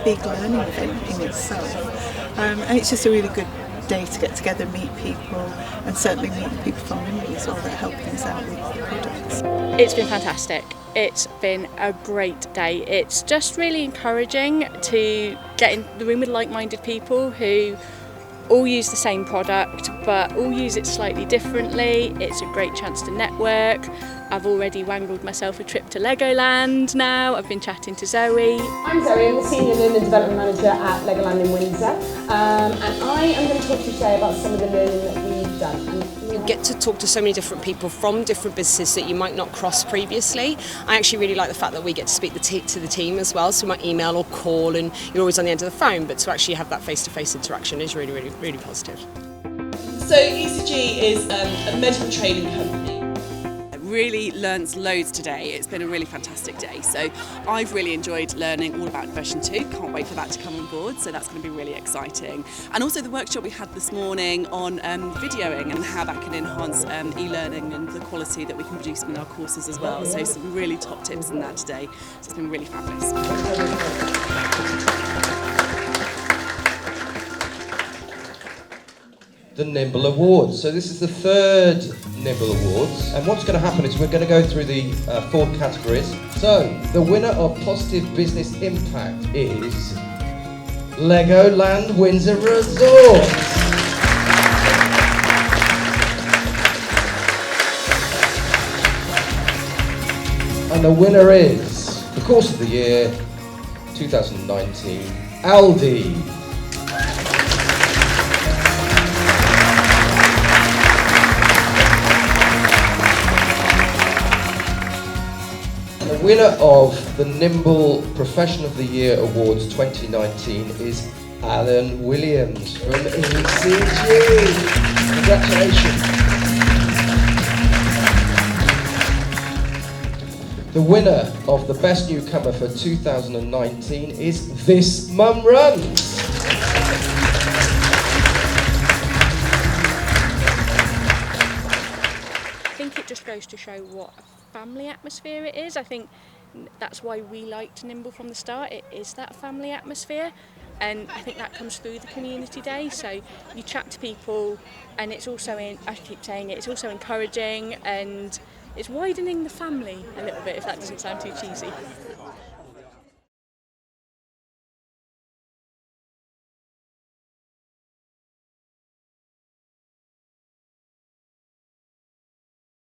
big learning event in itself, and it's just a really good day to get together, meet people, and certainly meet the people from Nimble as well that are helping us out with the products. It's been fantastic. It's been a great day. It's just really encouraging to get in the room with like-minded people who all use the same product but all use it slightly differently. It's a great chance to network. I've already wangled myself a trip to Legoland now. I've been chatting to Zoe. I'm Zoe, I'm the Senior Learning and Development Manager at LEGOLAND Windsor, and I am going to talk to you today about some of the learning that we've done. You get to talk to so many different people from different businesses that you might not cross previously. I actually really like the fact that we get to speak to the team as well, so we might email or call and you're always on the end of the phone, but to actually have that face-to-face interaction is really, really, really positive. So ECG is a medical training company. Really learnt loads today. It's been a really fantastic day. So I've really enjoyed learning all about version 2. Can't wait for that to come on board. So that's going to be really exciting. And also the workshop we had this morning on videoing and how that can enhance e-learning and the quality that we can produce in our courses as well. So some really top tips in that today. So it's been really fabulous. The Nimble Awards. So this is the third Nimble Awards, and what's going to happen is we're going to go through the 4 categories. So the winner of Positive Business Impact is LEGOLAND Windsor Resort. And the winner is, the course of the year 2019, Aldi. The winner of the Nimble Professional of the Year Awards 2019 is Alan Williams from ECG. Congratulations. The winner of the Best Newcomer for 2019 is This Mum Runs. I think it just goes to show what a family atmosphere it is. I think that's why we liked Nimble from the start. It is that family atmosphere, and I think that comes through the community day. So you chat to people, and it's also I keep saying it, it's also encouraging, and it's widening the family a little bit, if that doesn't sound too cheesy.